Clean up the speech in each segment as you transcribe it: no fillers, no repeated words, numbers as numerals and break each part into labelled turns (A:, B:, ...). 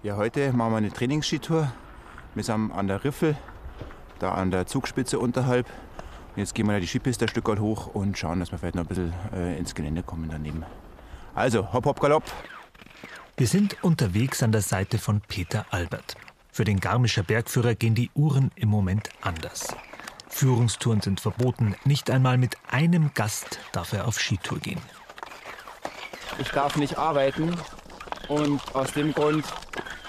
A: Ja, heute machen wir eine Trainingsskitour. Wir sind an der Riffel, da an der Zugspitze unterhalb. Und jetzt gehen wir die Skipiste ein Stück weit hoch und schauen, dass wir vielleicht noch ein bisschen ins Gelände kommen daneben. Also, hopp, hopp, galopp!
B: Wir sind unterwegs an der Seite von Peter Albert. Für den Garmischer Bergführer gehen die Uhren im Moment anders. Führungstouren sind verboten. Nicht einmal mit einem Gast darf er auf Skitour gehen.
A: Ich darf nicht arbeiten und aus dem Grund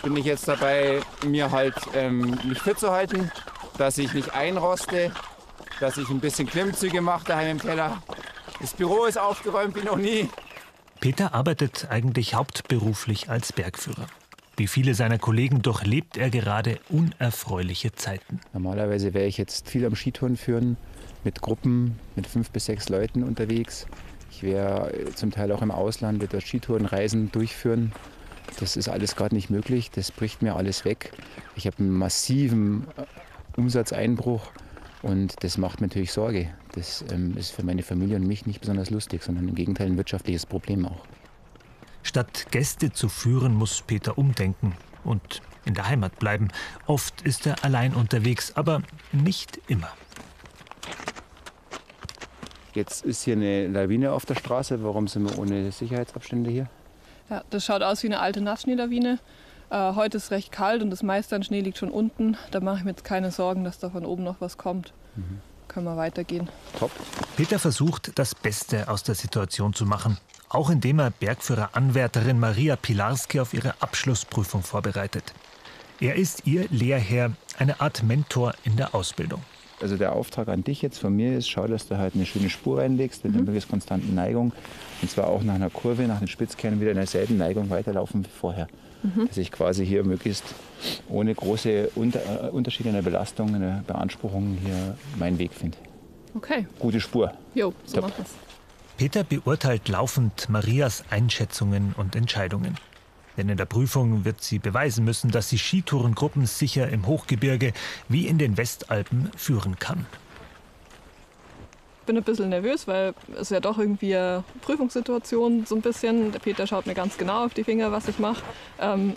A: bin ich jetzt dabei, mir halt mich fit zu halten, dass ich nicht einroste, dass ich ein bisschen Klimmzüge mache daheim im Keller. Das Büro ist aufgeräumt wie noch nie.
B: Peter arbeitet eigentlich hauptberuflich als Bergführer. Wie viele seiner Kollegen durchlebt er gerade unerfreuliche Zeiten.
A: Normalerweise wäre ich jetzt viel am Skitouren führen, mit Gruppen, mit 5 bis 6 Leuten unterwegs. Ich wäre zum Teil auch im Ausland, würde Skitourenreisen durchführen. Das ist alles gerade nicht möglich, das bricht mir alles weg. Ich habe einen massiven Umsatzeinbruch und das macht mir natürlich Sorge. Das ist für meine Familie und mich nicht besonders lustig, sondern im Gegenteil ein wirtschaftliches Problem auch.
B: Statt Gäste zu führen, muss Peter umdenken und in der Heimat bleiben. Oft ist er allein unterwegs, aber nicht immer.
A: Jetzt ist hier eine Lawine auf der Straße. Warum sind wir ohne Sicherheitsabstände hier?
C: Ja, das schaut aus wie eine alte Nassschneelawine. Heute ist es recht kalt und das meiste an Schnee liegt schon unten. Da mache ich mir jetzt keine Sorgen, dass da von oben noch was kommt. Können wir weitergehen.
A: Top.
B: Peter versucht, das Beste aus der Situation zu machen. Auch indem er Bergführer-Anwärterin Maria Pilarski auf ihre Abschlussprüfung vorbereitet. Er ist ihr Lehrherr, eine Art Mentor in der Ausbildung.
A: Also der Auftrag an dich jetzt von mir ist, schau, dass du halt eine schöne Spur reinlegst mit einer möglichst konstanten Neigung. Und zwar auch nach einer Kurve, nach den Spitzkernen wieder in derselben Neigung weiterlaufen wie vorher. Dass ich quasi hier möglichst ohne große Unterschiede in der Belastung, in der Beanspruchung hier meinen Weg finde.
C: Okay.
A: Gute Spur.
C: Jo, so
A: Top.
C: machen wir's.
B: Peter beurteilt laufend Marias Einschätzungen und Entscheidungen. Denn in der Prüfung wird sie beweisen müssen, dass sie Skitourengruppen sicher im Hochgebirge wie in den Westalpen führen kann.
C: Ich bin ein bisschen nervös, weil es ja doch irgendwie eine Prüfungssituation so ein bisschen. Der Peter schaut mir ganz genau auf die Finger, was ich mache.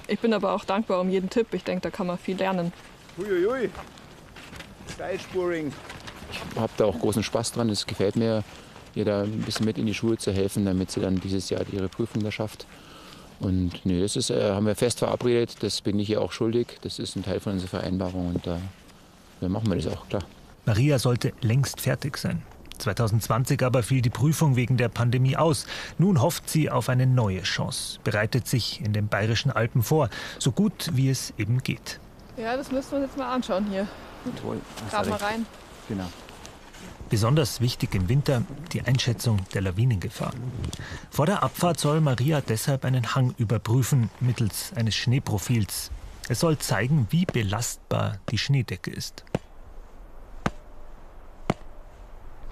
C: Ich bin aber auch dankbar um jeden Tipp. Ich denke, da kann man viel lernen.
A: Uiuiui. Steilspuring. Ich habe da auch großen Spaß dran. Es gefällt mir, ihr da ein bisschen mit in die Schuhe zu helfen, damit sie dann dieses Jahr ihre Prüfung da schafft. Und nee, das ist, haben wir fest verabredet, das bin ich ihr auch schuldig. Das ist ein Teil von unserer Vereinbarung und da machen wir das auch, klar.
B: Maria sollte längst fertig sein. 2020 aber fiel die Prüfung wegen der Pandemie aus. Nun hofft sie auf eine neue Chance, bereitet sich in den Bayerischen Alpen vor, so gut wie es eben geht.
C: Ja, das müssen wir uns jetzt mal anschauen hier.
A: Toll.
C: Grab mal rein.
A: Genau.
B: Besonders wichtig im Winter die Einschätzung der Lawinengefahr. Vor der Abfahrt soll Maria deshalb einen Hang überprüfen mittels eines Schneeprofils. Es soll zeigen, wie belastbar die Schneedecke ist.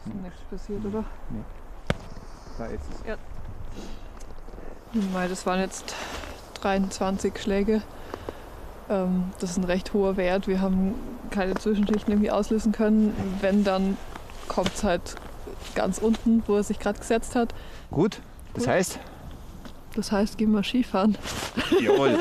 C: Ist nichts passiert, oder?
A: Nee. Da ist es.
C: Ja. Das waren jetzt 23 Schläge. Das ist ein recht hoher Wert. Wir haben keine Zwischenschichten irgendwie auslösen können. Wenn, dann kommt es halt ganz unten, wo er sich gerade gesetzt hat.
A: Gut, das heißt?
C: Das heißt, gehen wir Skifahren.
A: Jawohl.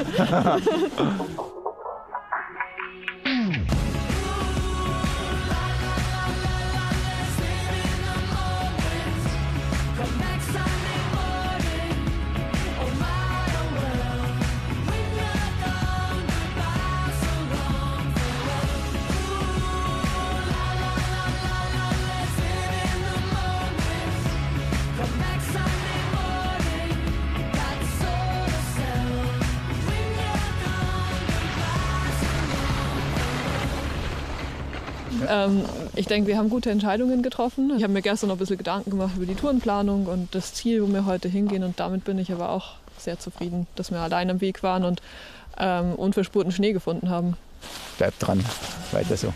C: Ich denke, wir haben gute Entscheidungen getroffen. Ich habe mir gestern noch ein bisschen Gedanken gemacht über die Tourenplanung und das Ziel, wo wir heute hingehen. Und damit bin ich aber auch sehr zufrieden, dass wir allein am Weg waren und unverspurten Schnee gefunden haben.
A: Bleibt dran, weiter so.